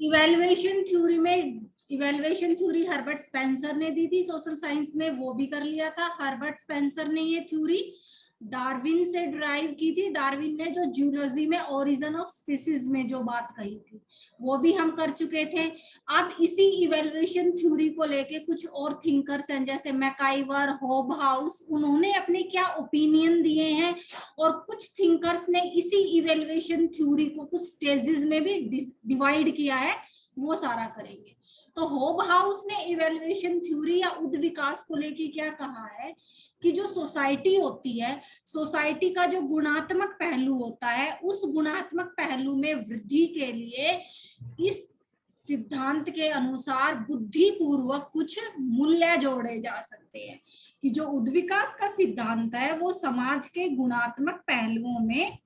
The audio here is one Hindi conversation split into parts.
इवैल्यूएशन थ्योरी में, इवैल्यूएशन थ्योरी हर्बर्ट स्पेंसर ने दी थी सोशल साइंस में, वो भी कर लिया था हर्बर्ट स्पेंसर ने। ये थ्योरी डार्विन से ड्राइव की थी, डार्विन ने जो जूलॉजी में ओरिजिन ऑफ स्पीसीज में जो बात कही थी वो भी हम कर चुके थे। अब इसी इवैल्यूएशन थ्योरी को लेके कुछ और थिंकर्स हैं जैसे मैकाइवर, होबहाउस, उन्होंने अपने क्या ओपिनियन दिए हैं, और कुछ थिंकर्स ने इसी इवैल्यूएशन थ्योरी को कुछ स्टेजेस में भी डिवाइड किया है, वो सारा करेंगे। तो होबहाउस ने इवैल्यूएशन थ्योरी या उद विकास को लेके क्या कहा है कि जो सोसाइटी होती है, सोसाइटी का जो गुणात्मक पहलू होता है, उस गुणात्मक पहलू में वृद्धि के लिए इस सिद्धांत के अनुसार बुद्धिपूर्वक कुछ मूल्य जोड़े जा सकते हैं। कि जो उद्विकास का सिद्धांत है वो समाज के गुणात्मक पहलुओं में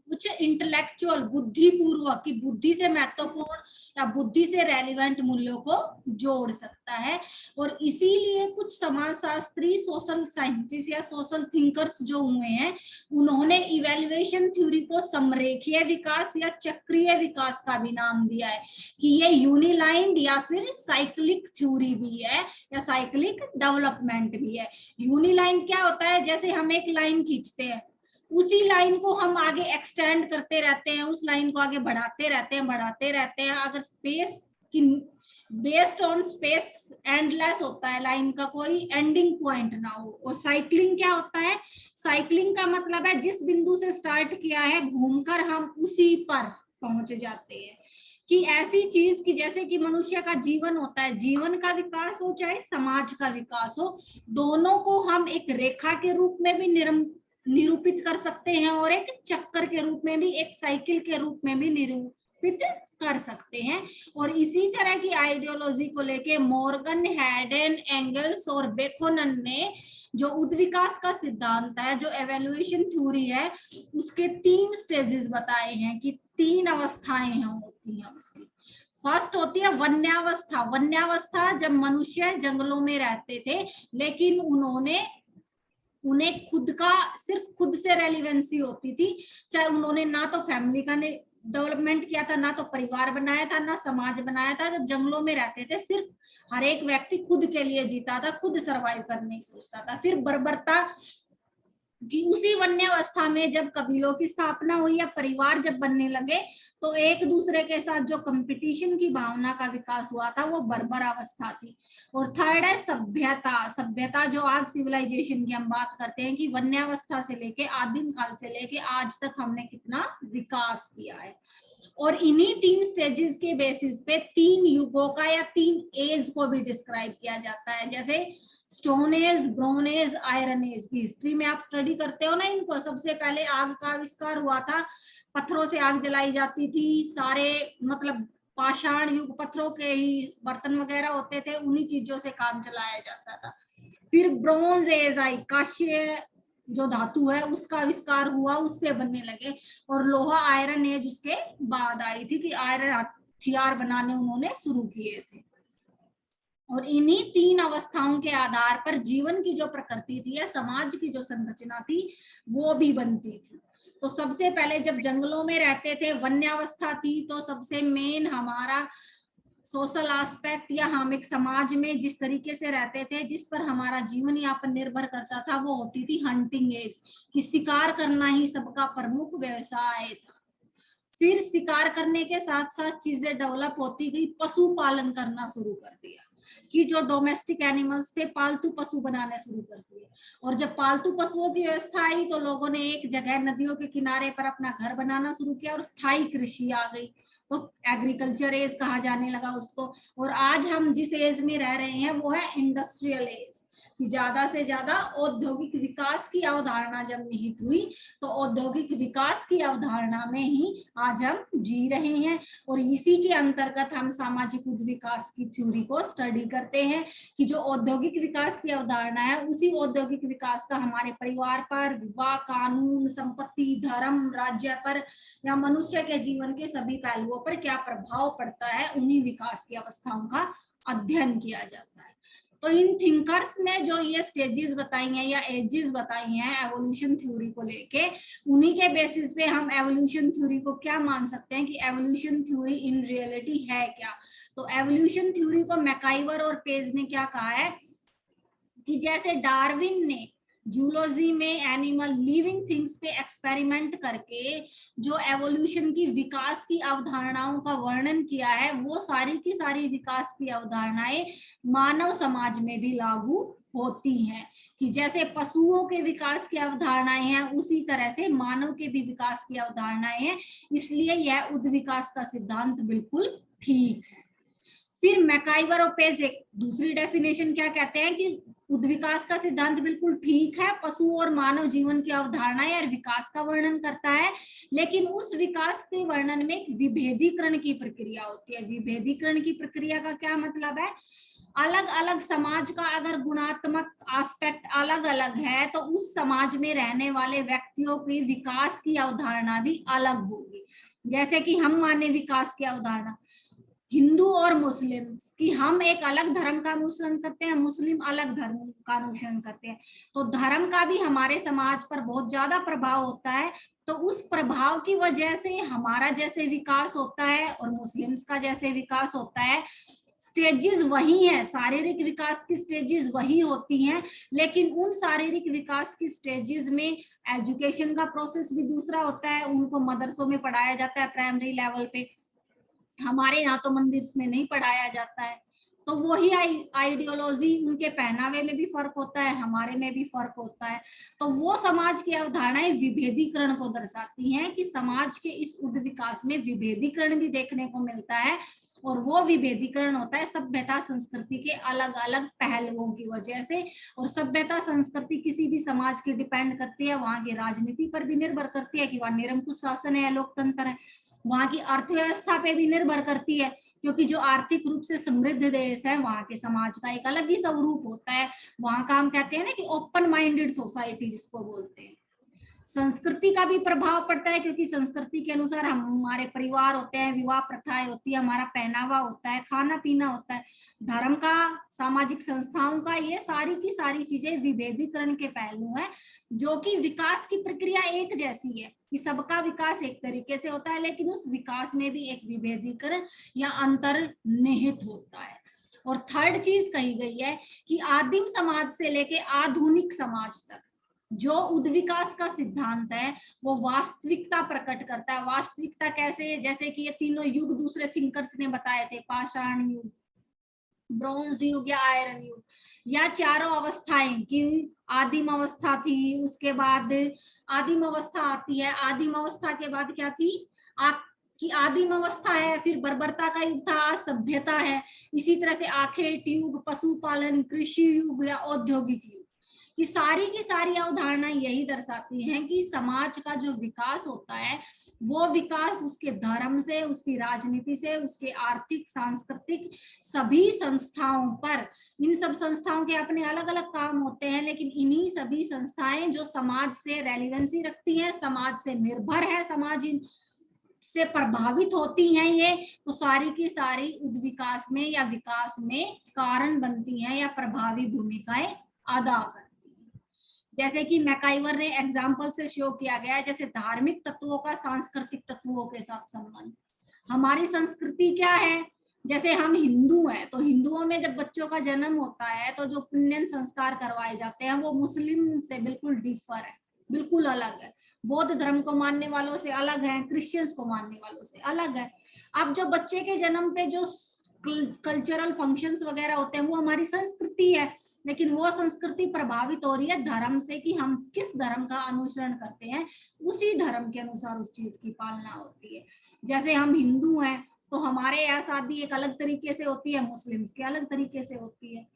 कुछ इंटेलेक्चुअल, बुद्धिपूर्वक की बुद्धि से महत्वपूर्ण या बुद्धि से रेलिवेंट मूल्यों को जोड़ सकता है। और इसीलिए कुछ समाजशास्त्री, सोशल साइंटिस्ट या सोशल थिंकर्स जो हुए हैं, उन्होंने इवैल्यूएशन थ्योरी को समरेखीय विकास या चक्रीय विकास का भी नाम दिया है कि ये यूनिलाइंड या फिर साइक्लिक थ्योरी भी है या साइक्लिक डेवलपमेंट भी है। यूनिलाइंड क्या होता है, जैसे हम एक लाइन खींचते हैं, उसी लाइन को हम आगे एक्सटेंड करते रहते हैं, उस लाइन को आगे बढ़ाते रहते हैं। अगर स्पेस की बेस्ड ऑन स्पेस एंडलेस होता है, लाइन का कोई एंडिंग पॉइंट ना हो। और साइक्लिंग क्या होता है, साइक्लिंग का मतलब है जिस बिंदु से स्टार्ट किया है घूमकर हम उसी पर पहुंच जाते हैं। कि ऐसी चीज की जैसे कि मनुष्य का जीवन होता है, जीवन का विकास हो चाहे समाज का विकास हो, दोनों को हम एक रेखा के रूप में भी निरूपित कर सकते हैं और एक चक्कर के रूप में भी, एक साइकिल के रूप में भी निरूपित कर सकते हैं। और इसी तरह की आइडियोलॉजी को लेके मॉर्गन, हैडन, एंगल्स और बेकोनन ने जो उद्विकास का सिद्धांत है, जो एवेल्युएशन थ्योरी है, उसके 3 स्टेजेस बताए हैं कि 3 अवस्थाएं होती हैं उसकी। फर्स्ट होती है वन्यावस्था। वन्यावस्था जब मनुष्य जंगलों में रहते थे, लेकिन उन्हें खुद का, सिर्फ खुद से रेलिवेंसी होती थी, चाहे उन्होंने ना तो फैमिली का डेवलपमेंट किया था, ना तो परिवार बनाया था, ना समाज बनाया था। जब जंगलों में रहते थे सिर्फ हर एक व्यक्ति खुद के लिए जीता था, खुद सरवाइव करने की सोचता था। फिर बर्बरता कि उसी वन्यावस्था में जब कबीलों की स्थापना हुई या परिवार जब बनने लगे, तो एक दूसरे के साथ जो कंपटीशन की भावना का विकास हुआ था वो बर्बर अवस्था थी। और थर्ड है सभ्यता। सभ्यता जो आज सिविलाइजेशन की हम बात करते हैं कि वन्यावस्था से लेके आदिम काल से लेके आज तक हमने कितना विकास किया है। और इन्हीं 3 स्टेजेस के बेसिस पे 3 युगों का या 3 एज को भी डिस्क्राइब किया जाता है। जैसे stone age, bronze age, iron age की हिस्ट्री में आप स्टडी करते हो ना इनको, सबसे पहले आग का आविष्कार हुआ था, पत्थरों से आग जलाई जाती थी, सारे मतलब पाषाण युग, पत्थरों के ही बर्तन वगैरह होते थे, उन्हीं चीजों से काम चलाया जाता था। फिर ब्रोंज एज आई, कांस्य जो धातु है उसका आविष्कार हुआ, उससे बनने लगे। और लोहा, आयरन एज उसके बाद आई थी कि आयरन हथियार बनाने उन्होंने शुरू किए थे। और इन्हीं 3 अवस्थाओं के आधार पर जीवन की जो प्रकृति थी या समाज की जो संरचना थी वो भी बनती थी। तो सबसे पहले जब जंगलों में रहते थे, वन्यावस्था थी, तो सबसे मेन हमारा सोशल एस्पेक्ट या हम एक समाज में जिस तरीके से रहते थे, जिस पर हमारा जीवन यापन निर्भर करता था, वो होती थी हंटिंग एज, कि शिकार करना ही सबका प्रमुख व्यवसाय था। फिर शिकार करने के साथ साथ चीजें डेवलप होती गई, पशुपालन करना शुरू कर दिया कि जो डोमेस्टिक एनिमल्स थे पालतू पशु बनाने शुरू कर दिए। और जब पालतू पशुओं की व्यवस्था आई तो लोगों ने एक जगह नदियों के किनारे पर अपना घर बनाना शुरू किया और स्थायी कृषि आ गई, तो एग्रीकल्चर एज कहा जाने लगा उसको। और आज हम जिस एज में रह रहे हैं वो है इंडस्ट्रियल एज, कि ज्यादा से ज्यादा औद्योगिक विकास की अवधारणा जब निहित हुई, तो औद्योगिक विकास की अवधारणा में ही आज हम जी रहे हैं। और इसी के अंतर्गत हम सामाजिक विकास की थ्योरी को स्टडी करते हैं कि जो औद्योगिक विकास की अवधारणा है, उसी औद्योगिक विकास का हमारे परिवार पर, विवाह, कानून, संपत्ति, धर्म, राज्य पर या मनुष्य के जीवन के सभी पहलुओं पर क्या प्रभाव पड़ता है, उन्हीं विकास की अवस्थाओं का अध्ययन किया जाता है। तो इन थिंकर्स ने जो ये स्टेजेस बताई हैं या एजेस बताई हैं एवोल्यूशन थ्योरी को लेके, उन्हीं के बेसिस पे हम एवोल्यूशन थ्योरी को क्या मान सकते हैं कि एवोल्यूशन थ्योरी इन रियलिटी है क्या। तो एवोल्यूशन थ्योरी को मैकाइवर और पेज ने क्या कहा है कि जैसे डार्विन ने जूलॉजी में एनिमल लिविंग थिंग्स पे एक्सपेरिमेंट करके जो एवोल्यूशन की विकास की अवधारणाओं का वर्णन किया है, वो सारी की सारी विकास की अवधारणाएं मानव समाज में भी लागू होती हैं। कि जैसे पशुओं के विकास की अवधारणाएं हैं, उसी तरह से मानव के भी विकास की अवधारणाएं हैं। इसलिए यह उद्विकास का सिद्धांत बिल्कुल ठीक है। फिर मैकाइवर और पेज एक दूसरी डेफिनेशन क्या कहते हैं कि उद्विकास का सिद्धांत बिल्कुल ठीक है, पशु और मानव जीवन की अवधारणाएं और विकास का वर्णन करता है, लेकिन उस विकास के वर्णन में एक विभेदीकरण की प्रक्रिया होती है। विभेदीकरण की प्रक्रिया का क्या मतलब है, अलग अलग समाज का अगर गुणात्मक एस्पेक्ट अलग अलग है तो उस समाज में रहने वाले व्यक्तियों की विकास की अवधारणा भी अलग होगी। जैसे कि हम माने विकास की अवधारणा, हिंदू और मुस्लिम कि हम एक अलग धर्म का अनुसरण करते हैं, मुस्लिम अलग धर्म का अनुसरण करते हैं, तो धर्म का भी हमारे समाज पर बहुत ज्यादा प्रभाव होता है। तो उस प्रभाव की वजह से हमारा जैसे विकास होता है और मुस्लिम्स का जैसे विकास होता है, स्टेजेस वही है, शारीरिक विकास की स्टेजेस वही होती हैं, लेकिन उन शारीरिक विकास की स्टेजेस में एजुकेशन का प्रोसेस भी दूसरा होता है। उनको मदरसों में पढ़ाया जाता है प्राइमरी लेवल पे, हमारे यहाँ तो मंदिर में नहीं पढ़ाया जाता है। तो वही आइडियोलॉजी, उनके पहनावे में भी फर्क होता है, हमारे में भी फर्क होता है। तो वो समाज की अवधारणाएं विभेदीकरण को दर्शाती हैं कि समाज के इस उद्विकास में विभेदीकरण भी देखने को मिलता है, और वो विभेदीकरण होता है सभ्यता संस्कृति के अलग अलग पहलुओं की वजह से। और सभ्यता संस्कृति किसी भी समाज की डिपेंड करती है, वहां की राजनीति पर भी निर्भर करती है कि वहां निरंकुश शासन है या लोकतंत्र है, वहां की अर्थव्यवस्था पे भी निर्भर करती है, क्योंकि जो आर्थिक रूप से समृद्ध देश है वहां के समाज का एक अलग ही स्वरूप होता है। वहां का हम कहते हैं ना कि ओपन माइंडेड सोसाइटी जिसको बोलते हैं। संस्कृति का भी प्रभाव पड़ता है, क्योंकि संस्कृति के अनुसार हमारे परिवार होते हैं, विवाह प्रथाएं होती है, हमारा पहनावा होता है, खाना पीना होता है, धर्म का, सामाजिक संस्थाओं का, ये सारी की सारी चीजें विभेदीकरण के पहलू हैं। जो कि विकास की प्रक्रिया एक जैसी है कि सबका विकास एक तरीके से होता है, लेकिन उस विकास में भी एक विभेदीकरण या अंतर निहित होता है। और थर्ड चीज कही गई है कि आदिम समाज से लेके आधुनिक समाज तक जो उद्विकास का सिद्धांत है वो वास्तविकता प्रकट करता है। वास्तविकता कैसे, जैसे कि ये तीनों युग दूसरे थिंकर्स ने बताए थे, पाषाण युग, ब्रॉन्ज युग या आयरन युग, या चारों अवस्थाएं कि आदिम अवस्था थी, उसके बाद आदिम अवस्था आती है, आदिम अवस्था के बाद क्या थी कि आदिम अवस्था है, फिर बर्बरता का युग था, सभ्यता है, इसी तरह से आखेट युग, पशुपालन, कृषि युग या औद्योगिक युग। कि सारी की सारी अवधारणाएं यही दर्शाती हैं कि समाज का जो विकास होता है वो विकास उसके धर्म से, उसकी राजनीति से, उसके आर्थिक सांस्कृतिक सभी संस्थाओं पर, इन सब संस्थाओं के अपने अलग अलग काम होते हैं, लेकिन इन्हीं सभी संस्थाएं जो समाज से रेलिवेंसी रखती हैं, समाज से निर्भर है, समाज से प्रभावित होती हैं, ये तो सारी की सारी उद्विकास में या विकास में कारण बनती हैं या प्रभावी भूमिकाएं अदा करती हैं। जैसे कि मैकाइवर ने एग्जाम्पल से शो किया गया है, जैसे धार्मिक तत्वों का सांस्कृतिक तत्वों के साथ संबंध। हमारी संस्कृति क्या है, जैसे हम हिंदू हैं तो हिंदुओं में जब बच्चों का जन्म होता है तो जो पुण्यन संस्कार करवाए जाते हैं वो मुस्लिम से बिल्कुल डिफर है, बिल्कुल अलग है। बौद्ध धर्म को मानने वालों से अलग है, क्रिश्चियंस को मानने वालों से अलग है। अब जो बच्चे के जन्म पे जो कल्चरल फंक्शंस वगैरह होते हैं वो हमारी संस्कृति है, लेकिन वो संस्कृति प्रभावित हो रही है धर्म से कि हम किस धर्म का अनुसरण करते हैं, उसी धर्म के अनुसार उस चीज की पालना होती है। जैसे हम हिंदू हैं तो हमारे यहाँ शादी एक अलग तरीके से होती है, मुस्लिम्स के अलग तरीके से होती है।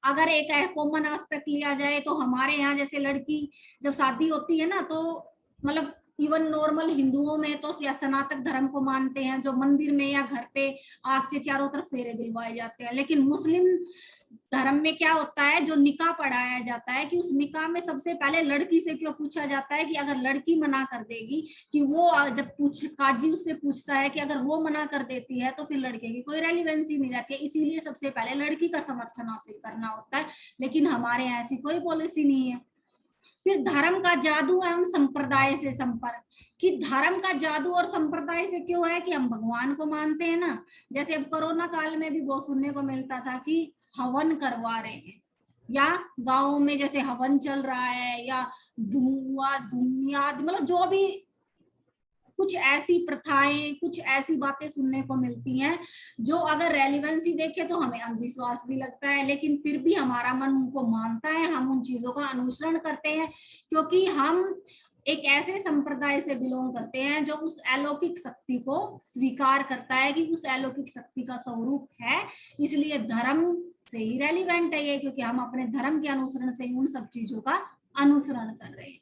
अगर एक कॉमन एस्पेक्ट लिया जाए तो हमारे यहाँ जैसे लड़की जब शादी होती है ना, तो मतलब इवन नॉर्मल हिंदुओं में तो या सनातन धर्म को मानते हैं, जो मंदिर में या घर पे आग के चारों तरफ फेरे दिलवाए जाते हैं, लेकिन मुस्लिम धर्म में क्या होता है, जो निकाह पढ़ाया जाता है, कि उस निकाह में सबसे पहले लड़की से क्यों पूछा जाता है कि अगर लड़की मना कर देगी, कि वो जब काजी उससे पूछता है कि अगर वो मना कर देती है तो फिर लड़के की कोई रेलिवेंसी नहीं रहती है, इसीलिए सबसे पहले लड़की का समर्थन हासिल करना होता है। लेकिन हमारे यहाँ ऐसी कोई पॉलिसी नहीं है। फिर धर्म का जादू एवं संप्रदाय से संपर्क, कि धर्म का जादू और संप्रदाय से क्यों है, कि हम भगवान को मानते हैं ना। जैसे अब कोरोना काल में भी बहुत सुनने को मिलता था कि हवन करवा रहे हैं, या गाँव में जैसे हवन चल रहा है, या धुआं मतलब जो भी कुछ ऐसी प्रथाएं, कुछ ऐसी बातें सुनने को मिलती हैं जो अगर रेलिवेंसी देखे तो हमें अंधविश्वास भी लगता है, लेकिन फिर भी हमारा मन उनको मानता है, हम उन चीजों का अनुसरण करते हैं, क्योंकि हम एक ऐसे संप्रदाय से बिलोंग करते हैं जो उस अलौकिक शक्ति को स्वीकार करता है कि उस अलौकिक शक्ति का स्वरूप है। इसलिए धर्म से ही रेलिवेंट है ये, क्योंकि हम अपने धर्म के अनुसरण से ही उन सब चीजों का अनुसरण कर रहे हैं।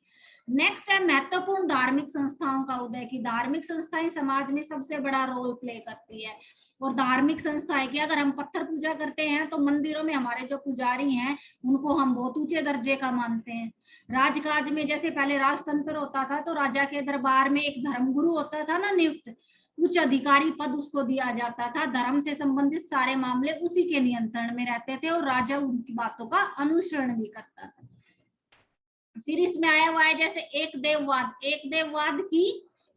नेक्स्ट है महत्वपूर्ण धार्मिक संस्थाओं का उदय, की धार्मिक संस्थाएं समाज में सबसे बड़ा रोल प्ले करती है। और धार्मिक संस्थाएं की अगर हम पत्थर पूजा करते हैं तो मंदिरों में हमारे जो पुजारी हैं उनको हम बहुत ऊंचे दर्जे का मानते हैं। राजकाज में जैसे पहले राजतंत्र होता था तो राजा के दरबार में एक धर्मगुरु होता था ना नियुक्त, उच्च अधिकारी पद उसको दिया जाता था। धर्म से संबंधित सारे मामले उसी के नियंत्रण में रहते थे और राजा उनकी बातों का अनुसरण भी करता था। फिर इसमें आया हुआ है जैसे एक देववाद की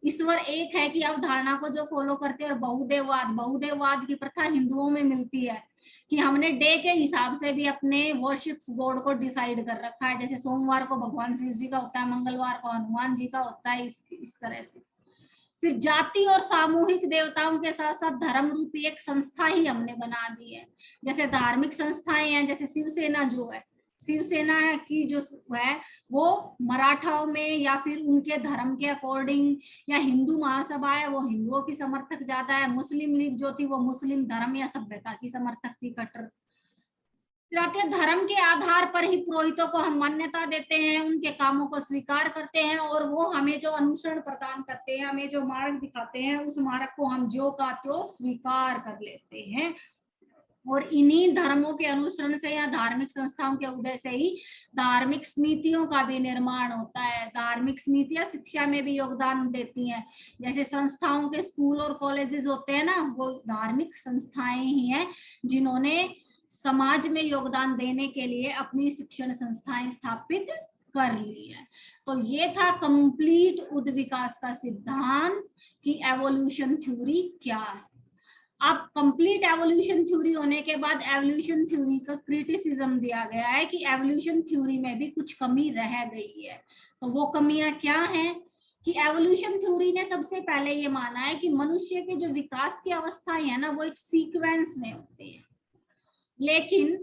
ईश्वर एक है की अवधारणा को जो फॉलो करते हैं, और बहुदेववाद की प्रथा हिंदुओं में मिलती है कि हमने डे के हिसाब से भी अपने वर्शिप्स गॉड को डिसाइड कर रखा है, जैसे सोमवार को भगवान शिव जी का होता है, मंगलवार को हनुमान जी का होता है, इस तरह से। फिर जाति और सामूहिक देवताओं के साथ साथ धर्म रूपी एक संस्था ही हमने बना दी है। जैसे धार्मिक संस्थाएं हैं, जैसे शिवसेना जो है, शिवसेना की जो है वो मराठाओं में या फिर उनके धर्म के अकॉर्डिंग, या हिंदू महासभा है वो हिंदुओं की समर्थक ज्यादा है, मुस्लिम लीग जो थी वो मुस्लिम धर्म या सभ्यता की समर्थक थी, कट्टर। धर्म के आधार पर ही पुरोहितों को हम मान्यता देते हैं, उनके कामों को स्वीकार करते हैं, और वो हमें जो अनुसरण प्रदान करते हैं, हमें जो मार्ग दिखाते हैं, उस मार्ग को हम जो का त्यों स्वीकार कर लेते हैं। और इन्हीं धर्मों के अनुसरण से या धार्मिक संस्थाओं के उदय से ही धार्मिक समितियों का भी निर्माण होता है। धार्मिक समितियां शिक्षा में भी योगदान देती हैं, जैसे संस्थाओं के स्कूल और कॉलेजेस होते हैं ना, वो धार्मिक संस्थाएं ही हैं जिन्होंने समाज में योगदान देने के लिए अपनी शिक्षण संस्थाएं स्थापित कर ली है। तो ये था कंप्लीट उद्विकास का सिद्धांत कि एवोल्यूशन थ्योरी क्या है। अब कंप्लीट एवोल्यूशन थ्योरी होने के बाद एवोल्यूशन थ्योरी का क्रिटिसिज्म दिया गया है कि एवोल्यूशन थ्योरी में भी कुछ कमी रह गई है। तो वो कमियां क्या हैं, कि एवोल्यूशन थ्योरी ने सबसे पहले ये माना है कि मनुष्य के जो विकास की अवस्थाएं है ना वो एक सीक्वेंस में होते हैं, लेकिन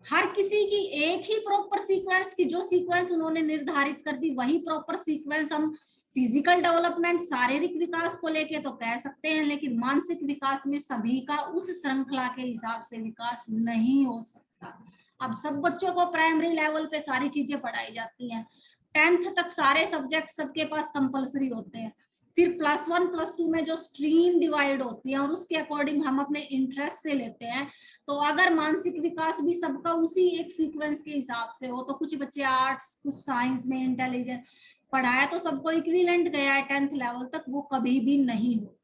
हर किसी की एक ही प्रॉपर सीक्वेंस की, जो सीक्वेंस उन्होंने निर्धारित कर दी वही प्रॉपर सीक्वेंस हम फिजिकल डेवलपमेंट शारीरिक विकास को लेके तो कह सकते हैं, लेकिन मानसिक विकास में सभी का उस श्रृंखला के हिसाब से विकास नहीं हो सकता। अब सब बच्चों को प्राइमरी लेवल पे सारी चीजें पढ़ाई जाती हैं, 10th तक सारे सब्जेक्ट सबके पास कंपलसरी होते हैं, फिर +1 +2 में जो स्ट्रीम डिवाइड होती है और उसके अकॉर्डिंग हम अपने इंटरेस्ट से लेते हैं। तो अगर मानसिक विकास भी सबका उसी एक सीक्वेंस के हिसाब से हो, तो कुछ बच्चे आर्ट्स, कुछ साइंस में इंटेलिजेंट, पढ़ाया तो सबको इक्विवेलेंट गया है 10th लेवल तक, वो कभी भी नहीं हो।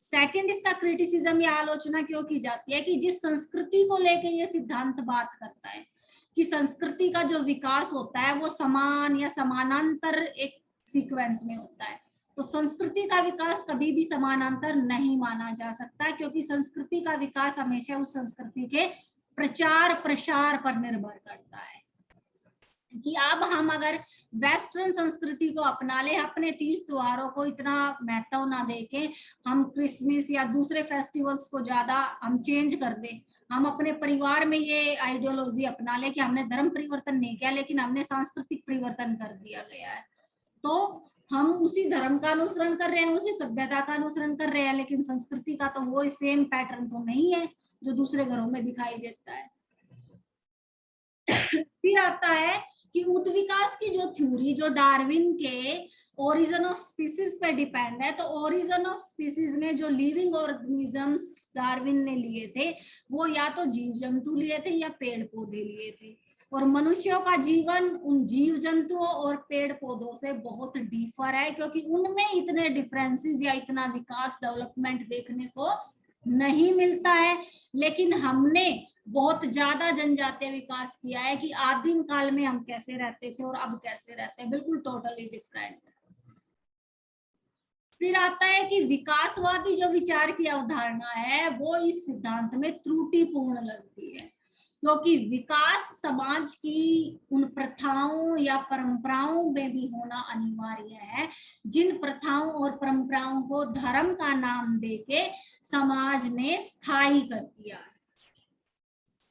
सेकंड, इसका क्रिटिसिज्म या आलोचना क्यों की जाती है, कि जिस संस्कृति को लेके ये सिद्धांत बात करता है कि संस्कृति का जो विकास होता है वो समान या समानांतर एक सीक्वेंस में होता है, तो संस्कृति का विकास कभी भी समानांतर नहीं माना जा सकता, क्योंकि संस्कृति का विकास हमेशा उस संस्कृति के प्रचार प्रसार पर निर्भर करता है। कि अब हम अगर वेस्टर्न संस्कृति को अपना ले, अपने 30 त्योहारों को इतना महत्व ना देके हम क्रिसमस या दूसरे फेस्टिवल्स को ज्यादा हम चेंज कर दे, हम अपने परिवार में ये आइडियोलॉजी अपना ले कि हमने धर्म परिवर्तन नहीं किया लेकिन हमने सांस्कृतिक परिवर्तन कर दिया गया है, तो हम उसी धर्म का अनुसरण कर रहे हैं, उसी सभ्यता का अनुसरण कर रहे हैं, लेकिन संस्कृति का तो वो सेम पैटर्न तो नहीं है जो दूसरे घरों में दिखाई देता है। फिर आता है कि उद्विकास की जो थ्योरी, जो डार्विन के ओरिजिन ऑफ स्पीसीज पे डिपेंड है। तो ओरिजिन ऑफ स्पीसीज में जो लिविंग ऑर्गेनिजम्स डार्विन ने लिए थे वो या तो जीव जंतु लिए थे या पेड़ पौधे लिए थे, और मनुष्यों का जीवन उन जीव जंतुओं और पेड़ पौधों से बहुत डिफर है, क्योंकि उनमें इतने डिफरेंसेस या इतना विकास डेवलपमेंट देखने को नहीं मिलता है। लेकिन हमने बहुत ज्यादा जनजातीय विकास किया है कि आदिम काल में हम कैसे रहते थे और अब कैसे रहते हैं, बिल्कुल टोटली डिफरेंट। फिर आता है कि विकासवादी जो विचार की अवधारणा है वो इस सिद्धांत में त्रुटिपूर्ण लगती है, क्योंकि विकास समाज की उन प्रथाओं या परंपराओं में भी होना अनिवार्य है जिन प्रथाओं और परंपराओं को धर्म का नाम देके समाज ने स्थायी कर दिया है।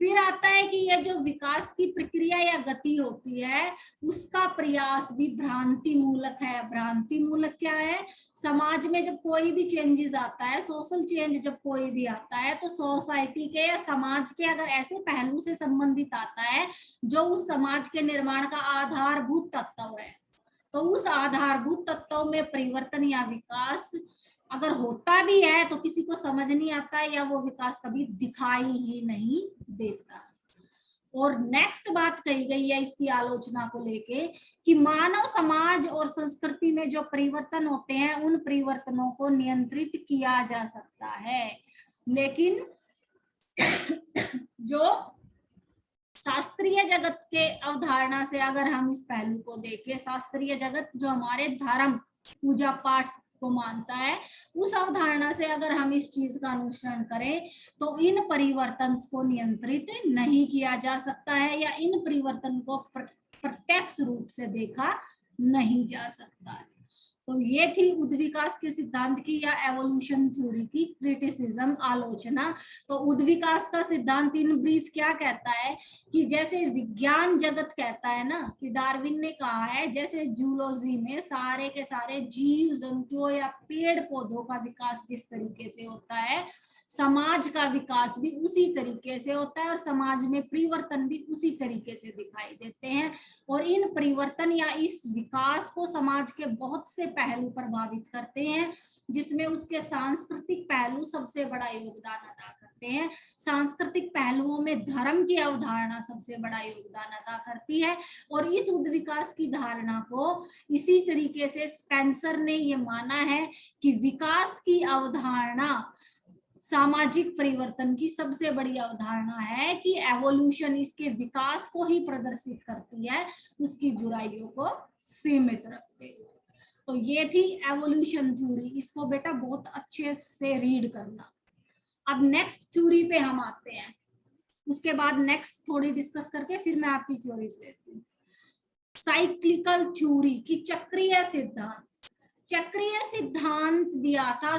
फिर आता है कि यह जो विकास की प्रक्रिया या गति होती है उसका प्रयास भी भ्रांति मूलक है। भ्रांति मूलक क्या है? समाज में जब कोई भी चेंजेस आता है, सोशल चेंज जब कोई भी आता है, तो सोसाइटी के या समाज के अगर ऐसे पहलू से संबंधित आता है जो उस समाज के निर्माण का आधारभूत तत्व है, तो उस आधारभूत तत्व में परिवर्तन या विकास अगर होता भी है तो किसी को समझ नहीं आता है या वो विकास कभी दिखाई ही नहीं देता। और नेक्स्ट बात कही गई है इसकी आलोचना को लेके कि मानव समाज और संस्कृति में जो परिवर्तन होते हैं उन परिवर्तनों को नियंत्रित किया जा सकता है, लेकिन जो शास्त्रीय जगत के अवधारणा से अगर हम इस पहलू को देखें, शास्त्रीय जगत जो हमारे धर्म पूजा पाठ को मानता है, उस अवधारणा से अगर हम इस चीज का अनुसरण करें तो इन परिवर्तन को नियंत्रित नहीं किया जा सकता है या इन परिवर्तन को प्रत्यक्ष रूप से देखा नहीं जा सकता है। तो ये थी उद्विकास के सिद्धांत की या एवोल्यूशन थ्योरी की क्रिटिसिज्म, आलोचना। तो उद्विकास का सिद्धांत इन ब्रीफ क्या कहता है कि जैसे विज्ञान जगत कहता है ना कि डार्विन ने कहा है जैसे जूलॉजी में सारे के सारे जीव जंतुओं या पेड़ पौधों का विकास जिस तरीके से होता है, समाज का विकास भी उसी तरीके से होता है और समाज में परिवर्तन भी उसी तरीके से दिखाई देते हैं। और इन परिवर्तन या इस विकास को समाज के बहुत से पहलू प्रभावित करते हैं, जिसमें उसके सांस्कृतिक पहलू सबसे बड़ा योगदान अदा करते हैं। सांस्कृतिक पहलुओं में धर्म की अवधारणा सबसे बड़ा योगदान अदा करती है। और इस उद्विकास की धारणा को इसी तरीके से स्पेंसर ने ये माना है कि विकास की अवधारणा सामाजिक परिवर्तन की सबसे बड़ी अवधारणा है, कि एवोल्यूशन इसके विकास को ही प्रदर्शित करती है, उसकी बुराइयों को सीमित रखते हुए। तो ये थी एवोल्यूशन थ्योरी, इसको बेटा बहुत अच्छे से रीड करना। अब नेक्स्ट थ्योरी पे हम आते हैं, उसके बाद नेक्स्ट थोड़ी डिस्कस करके फिर मैं आपकी क्वेरीज लेती हूँ। साइक्लिकल थ्योरी की चक्रीय सिद्धांत। चक्रीय सिद्धांत दिया था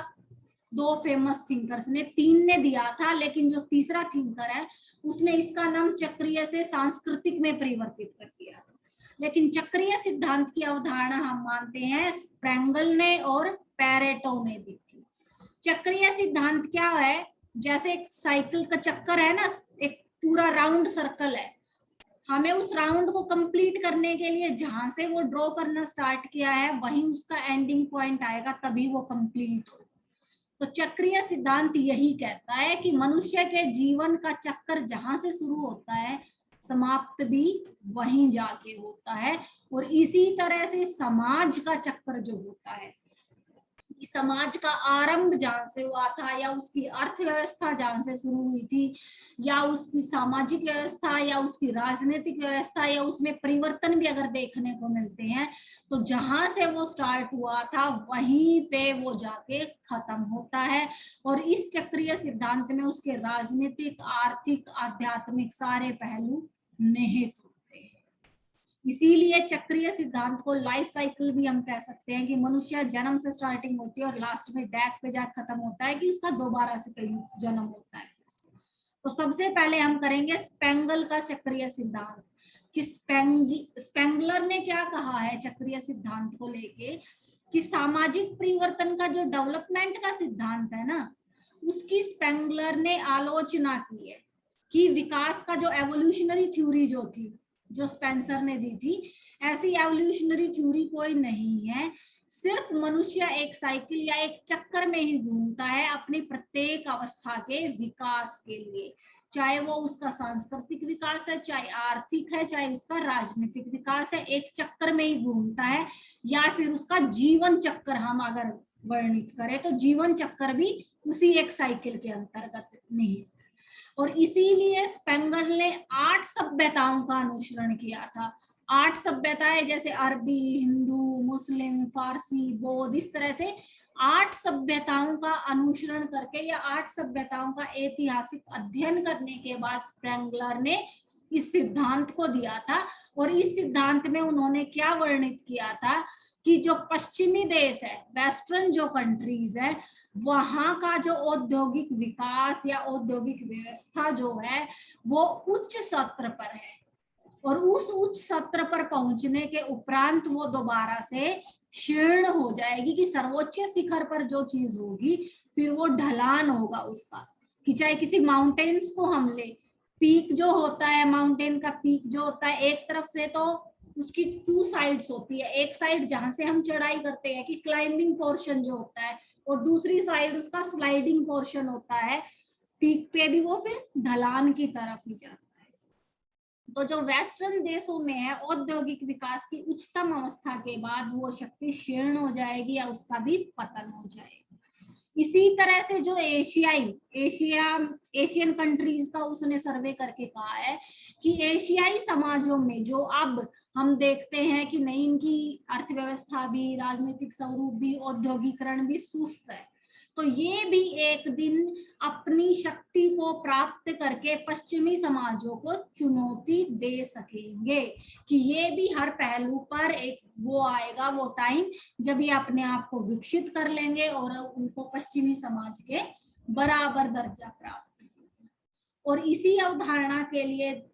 दो फेमस थिंकर्स ने, तीन ने दिया था, लेकिन जो तीसरा थिंकर है उसने इसका नाम चक्रीय से सांस्कृतिक में परिवर्तित कर दिया था। लेकिन चक्रीय सिद्धांत की अवधारणा हम मानते हैं स्प्रेंगल ने और पैरेटो ने दी थी। चक्रीय सिद्धांत क्या है? जैसे एक साइकिल का चक्कर है ना, एक पूरा राउंड सर्कल है, हमें उस राउंड को कंप्लीट करने के लिए जहां से वो ड्रॉ करना स्टार्ट किया है वहीं उसका एंडिंग पॉइंट आएगा, तभी वो कंप्लीट हो। तो चक्रीय सिद्धांत यही कहता है कि मनुष्य के जीवन का चक्कर जहां से शुरू होता है समाप्त भी वहीं जाके होता है। और इसी तरह से समाज का चक्कर जो होता है, समाज का आरंभ जहां से हुआ था या उसकी अर्थव्यवस्था जहां से शुरू हुई थी या उसकी सामाजिक व्यवस्था या उसकी राजनीतिक व्यवस्था या उसमें परिवर्तन भी अगर देखने को मिलते हैं, तो जहां से वो स्टार्ट हुआ था वहीं पे वो जाके खत्म होता है। और इस चक्रीय सिद्धांत में उसके राजनीतिक, आर्थिक, आध्यात्मिक सारे पहलू निहित होते हैं। इसीलिए चक्रीय सिद्धांत को लाइफ साइकिल भी हम कह सकते हैं कि मनुष्य जन्म से स्टार्टिंग होती है और लास्ट में डेथ पे जाकर खत्म होता है, कि उसका दोबारा से कहीं जन्म होता है। तो सबसे पहले हम करेंगे स्पेंगल का चक्रीय सिद्धांत कि स्पेंगलर ने क्या कहा है चक्रीय सिद्धांत को लेके, कि सामाजिक परिवर्तन का जो डेवलपमेंट का सिद्धांत है ना, उसकी स्पेंगलर ने आलोचना की है कि विकास का जो एवोल्यूशनरी थ्योरी जो थी, जो स्पेंसर ने दी थी, ऐसी एवोल्यूशनरी थ्योरी कोई नहीं है सिर्फ मनुष्य एक साइकिल या एक चक्कर में ही घूमता है अपनी प्रत्येक अवस्था के विकास के लिए, चाहे वो उसका सांस्कृतिक विकास है, चाहे आर्थिक है, चाहे उसका राजनीतिक विकास है, एक चक्कर में ही घूमता है। या फिर उसका जीवन चक्कर हम अगर वर्णित करें तो जीवन चक्कर भी उसी एक साइकिल के अंतर्गत नहीं। और इसीलिए स्पेंगर ने 8 सभ्यताओं का अनुसरण किया था। 8 सभ्यताएं, जैसे अरबी, हिंदू, मुस्लिम, फारसी, बौद्ध, इस तरह से 8 सभ्यताओं का अनुसरण करके या 8 सभ्यताओं का ऐतिहासिक अध्ययन करने के बाद स्पेंगलर ने इस सिद्धांत को दिया था। और इस सिद्धांत में उन्होंने क्या वर्णित किया था कि जो पश्चिमी देश है, वेस्टर्न जो कंट्रीज है, वहां का जो औद्योगिक विकास या औद्योगिक व्यवस्था जो है वो उच्च सत्र पर है, और उस उच्च सत्र पर पहुंचने के उपरांत वो दोबारा से क्षीर्ण हो जाएगी, कि सर्वोच्च शिखर पर जो चीज होगी फिर वो ढलान होगा उसका। कि चाहे किसी माउंटेन्स को हम ले, पीक जो होता है, माउंटेन का पीक जो होता है, एक तरफ से तो उसकी 2 साइड्स होती है। एक साइड जहां से हम चढ़ाई करते हैं कि क्लाइंबिंग पोर्शन जो होता है, और दूसरी साइड उसका स्लाइडिंग पोर्शन होता है। पीक पे भी वो फिर ढलान की तरफ ही जाता है। तो जो वेस्टर्न देशों में है, औद्योगिक विकास की उच्चतम अवस्था के बाद वो शक्ति क्षीण हो जाएगी या उसका भी पतन हो जाएगा। इसी तरह से जो एशियन कंट्रीज का उसने सर्वे करके कहा है कि एशियाई समाजों में जो अब हम देखते हैं कि नहीं, इनकी अर्थव्यवस्था भी, राजनीतिक स्वरूप भी, औद्योगिकरण भी सुस्त है, तो ये भी एक दिन अपनी शक्ति को प्राप्त करके पश्चिमी समाजों को चुनौती दे सकेंगे। कि ये भी हर पहलू पर एक वो आएगा, वो टाइम जब ये अपने आप को विकसित कर लेंगे और उनको पश्चिमी समाज के बराबर दर्जा प्राप्त होगा। और इसी अवधारणा के लिए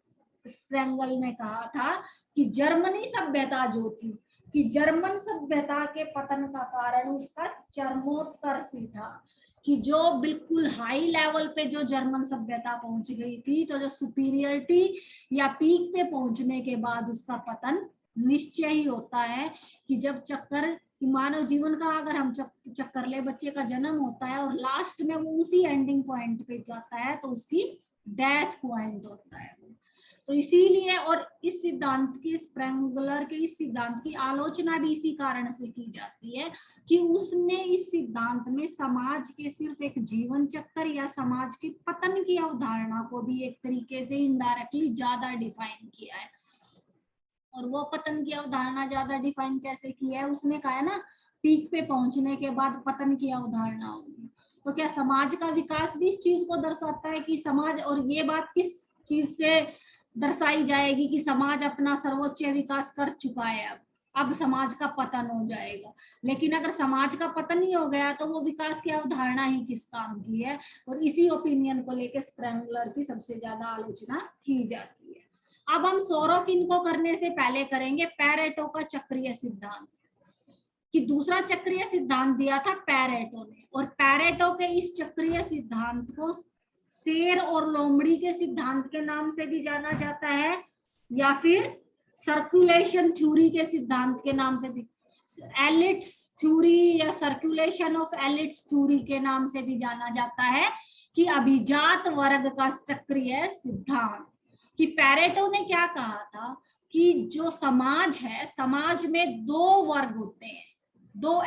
स्प्रेंगल ने कहा था कि जर्मनी सभ्यता जो थी, कि जर्मन सभ्यता के पतन का कारण उसका चरमोत्कर्ष था। कि जो बिल्कुल हाई लेवल पे जो जर्मन सभ्यता पहुंच गई थी, तो जो सुपीरियरिटी या पीक पे पहुंचने के बाद उसका पतन निश्चय ही होता है। कि जब चक्कर, मानव जीवन का अगर हम चक्कर ले, बच्चे का जन्म होता है और लास्ट में वो उसी एंडिंग पॉइंट पे जाता है, तो उसकी डेथ पॉइंट होता है। तो इसीलिए, और इस सिद्धांत की, स्प्रेंगलर के इस सिद्धांत की आलोचना भी इसी कारण से की जाती है कि उसने इस सिद्धांत में समाज के सिर्फ एक जीवन चक्कर या समाज के पतन की अवधारणा को भी एक तरीके से इनडायरेक्टली ज्यादा डिफाइन किया है। और वो पतन की अवधारणा ज्यादा डिफाइन कैसे की है, उसने कहा है ना, पीक पे पहुंचने के बाद पतन की अवधारणा होगी। तो क्या समाज का विकास भी इस चीज को दर्शाता है कि समाज, और ये बात किस चीज से दर्शाई जाएगी कि समाज अपना सर्वोच्च विकास कर चुका है, अब समाज का पतन हो जाएगा। लेकिन अगर समाज का पतन ही हो गया तो वो विकास की अवधारणा ही किस काम की है। और इसी ओपिनियन को लेकर स्प्रेंगलर की सबसे ज्यादा आलोचना की जाती है। अब हम सोरोकिन को करने से पहले करेंगे पैरेटो का चक्रीय सिद्धांत। कि दूसरा चक्रीय सिद्धांत दिया था पैरेटो ने, और पैरेटो के इस चक्रीय सिद्धांत को शेर और लोमड़ी के सिद्धांत के नाम से भी जाना जाता है, या फिर सर्कुलेशन थ्योरी के सिद्धांत के नाम से भी, एलिट्स थ्योरी या सर्कुलेशन ऑफ एलिट्स थ्योरी के नाम से भी जाना जाता है। कि अभिजात वर्ग का चक्रीय सिद्धांत। कि पैरेटो ने क्या कहा था कि जो समाज है, समाज में 2 वर्ग होते हैं, 2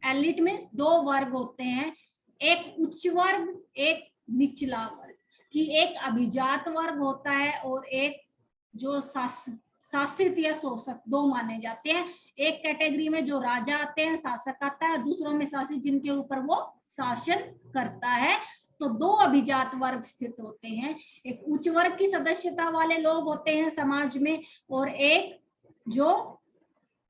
एलिट में 2 वर्ग होते हैं, एक उच्च वर्ग, एक निचला वर्ग। कि एक अभिजात वर्ग होता है और एक जो शासित या शोषक, 2 माने जाते हैं। एक कैटेगरी में जो राजा आते हैं, शासक आता है, दूसरों में शासित जिनके ऊपर वो शासन करता है। तो 2 अभिजात वर्ग स्थित होते हैं, एक उच्च वर्ग की सदस्यता वाले लोग होते हैं समाज में, और एक जो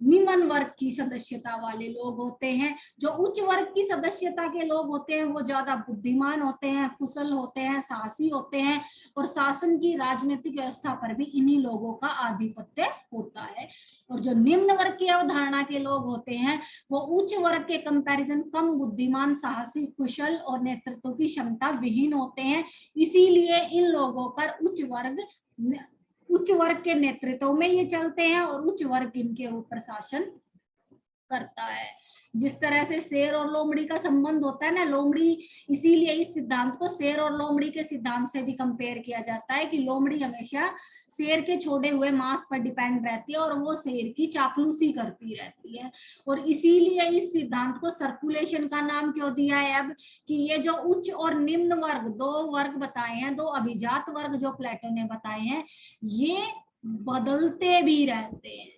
निम्न वर्ग की सदस्यता वाले लोग होते हैं। जो उच्च वर्ग की सदस्यता के लोग होते हैं वो ज्यादा बुद्धिमान होते हैं, कुशल होते हैं, साहसी होते हैं, और शासन की राजनीतिक व्यवस्था पर भी इन्हीं लोगों का आधिपत्य होता है। और जो निम्न वर्ग की अवधारणा के लोग होते हैं वो उच्च वर्ग के कंपैरिजन कम बुद्धिमान, साहसी, कुशल और नेतृत्व की क्षमता विहीन होते हैं। इसीलिए इन लोगों पर उच्च वर्ग के नेतृत्व में ये चलते हैं और उच्च वर्ग इनके ऊपर शासन करता है। जिस तरह से शेर और लोमड़ी का संबंध होता है ना, लोमड़ी, इसीलिए इस सिद्धांत को शेर और लोमड़ी के सिद्धांत से भी कंपेयर किया जाता है कि लोमड़ी हमेशा शेर के छोड़े हुए मांस पर डिपेंड रहती है और वो शेर की चापलूसी करती रहती है। और इसीलिए इस सिद्धांत को सर्कुलेशन का नाम क्यों दिया है अब, कि ये जो उच्च और निम्न वर्ग, दो वर्ग बताए हैं, दो अभिजात वर्ग जो प्लेटो ने बताए हैं, ये बदलते भी रहते हैं।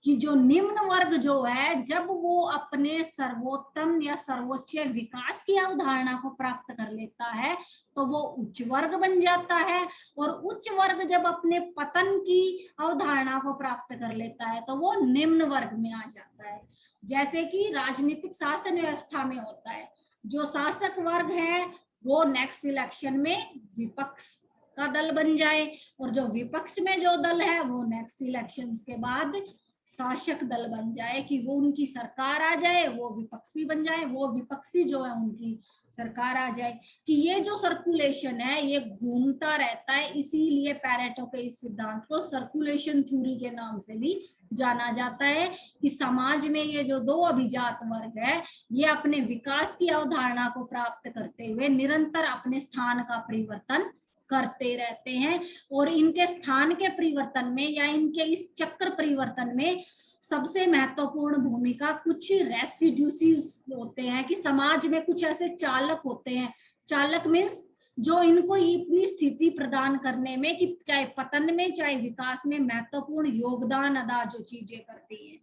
कि जो निम्न वर्ग जो है, जब वो अपने सर्वोत्तम या सर्वोच्च विकास की अवधारणा को प्राप्त कर लेता है तो वो उच्च वर्ग बन जाता है, और उच्च वर्ग जब अपने पतन की अवधारणा को प्राप्त कर लेता है तो वो निम्न वर्ग में आ जाता है। जैसे कि राजनीतिक शासन व्यवस्था में होता है, जो शासक वर्ग है वो नेक्स्ट इलेक्शन में विपक्ष का दल बन जाए, और जो विपक्ष में जो दल है वो नेक्स्ट इलेक्शंस के बाद शासक दल बन जाए, कि वो उनकी सरकार आ जाए, वो विपक्षी बन जाए, वो विपक्षी जो है उनकी सरकार आ जाए। कि ये जो सर्कुलेशन है ये घूमता रहता है, इसीलिए पैरेटो के इस सिद्धांत को सर्कुलेशन थ्योरी के नाम से भी जाना जाता है। कि समाज में ये जो दो अभिजात वर्ग है, ये अपने विकास की अवधारणा को प्राप्त करते हुए निरंतर अपने स्थान का परिवर्तन करते रहते हैं, और इनके स्थान के परिवर्तन में या इनके इस चक्र परिवर्तन में सबसे महत्वपूर्ण भूमिका कुछ रेसिड्यूसीज होते हैं, कि समाज में कुछ ऐसे चालक होते हैं, चालक मीन्स जो इनको अपनी स्थिति प्रदान करने में, कि चाहे पतन में चाहे विकास में महत्वपूर्ण योगदान अदा जो चीजें करती हैं,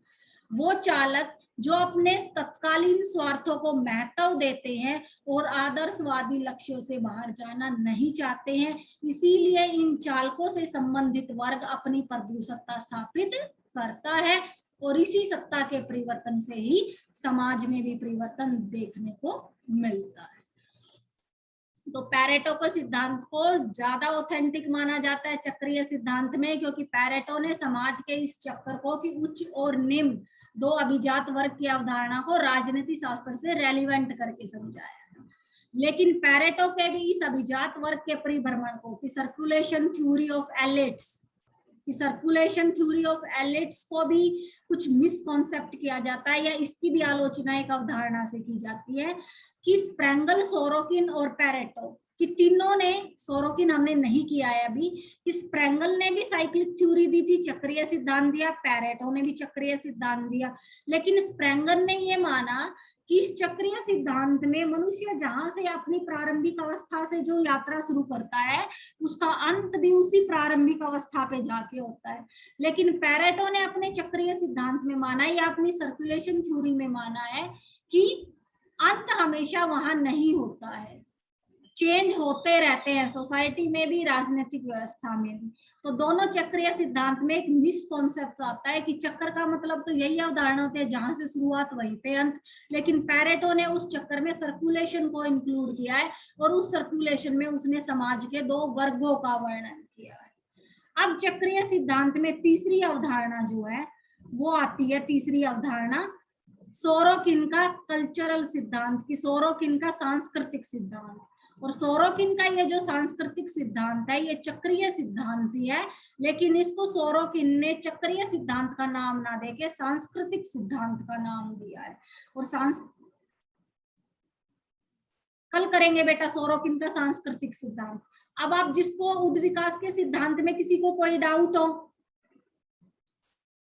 वो चालक जो अपने तत्कालीन स्वार्थों को महत्व देते हैं और आदर्शवादी लक्ष्यों से बाहर जाना नहीं चाहते हैं। इसीलिए इन चालकों से संबंधित वर्ग अपनी प्रभु सत्ता स्थापित करता है, और इसी सत्ता के परिवर्तन से ही समाज में भी परिवर्तन देखने को मिलता है। तो पैरेटो के सिद्धांत को ज्यादा ऑथेंटिक माना जाता है चक्रीय सिद्धांत में, क्योंकि पैरेटो ने समाज के इस चक्र को, कि उच्च और निम्न दो अभिजात वर्ग की अवधारणा को राजनीति शास्त्र से रेलिवेंट करके समझाया। लेकिन पैरेटो के भी इस अभिजात वर्ग के परिभ्रमण को, कि सर्कुलेशन थ्योरी ऑफ एलिट्स, कि सर्कुलेशन थ्योरी ऑफ एलिट्स को भी कुछ मिसकॉन्सेप्ट किया जाता है, या इसकी भी आलोचना एक अवधारणा से की जाती है, कि स्प्रेंगल, सोरोकिन और पैरेटो, कि तीनों ने, सोरोकिन हमने नहीं किया है अभी, कि स्प्रेंगल ने भी साइक्लिक थ्योरी दी थी, चक्रीय सिद्धांत दिया, पैरेटो ने भी चक्रीय सिद्धांत दिया। लेकिन स्प्रेंगल ने ये माना कि इस चक्रीय सिद्धांत में मनुष्य जहां से अपनी प्रारंभिक अवस्था से जो यात्रा शुरू करता है, उसका अंत भी उसी प्रारंभिक अवस्था पे जाके होता है। लेकिन पैरेटो ने अपने चक्रीय सिद्धांत में माना, या अपनी सर्कुलेशन थ्योरी में माना है, कि अंत हमेशा वहां नहीं होता है, चेंज होते रहते हैं, सोसाइटी में भी राजनीतिक व्यवस्था में भी। तो दोनों चक्रीय सिद्धांत में एक मिसकॉन्सेप्ट आता है, कि चक्र का मतलब तो यही अवधारणा होती है, जहां से शुरुआत वहीं पे अंत। लेकिन पैरेटो ने उस चक्कर में सर्कुलेशन को इंक्लूड किया है, और उस सर्कुलेशन में उसने समाज के दो वर्गों का वर्णन किया है। अब चक्रीय सिद्धांत में तीसरी अवधारणा जो है वो आती है, तीसरी अवधारणा सोरोकिन का कल्चरल सिद्धांत, की सोरोकिन का सांस्कृतिक सिद्धांत। और सोरोकिन का ये जो सांस्कृतिक सिद्धांत है ये चक्रीय सिद्धांत ही है, लेकिन इसको सोरोकिन ने चक्रीय सिद्धांत का नाम ना देके सांस्कृतिक सिद्धांत का नाम दिया है। और कल करेंगे बेटा सोरोकिन का सांस्कृतिक सिद्धांत। अब आप जिसको उद्विकास के सिद्धांत में किसी को कोई डाउट हो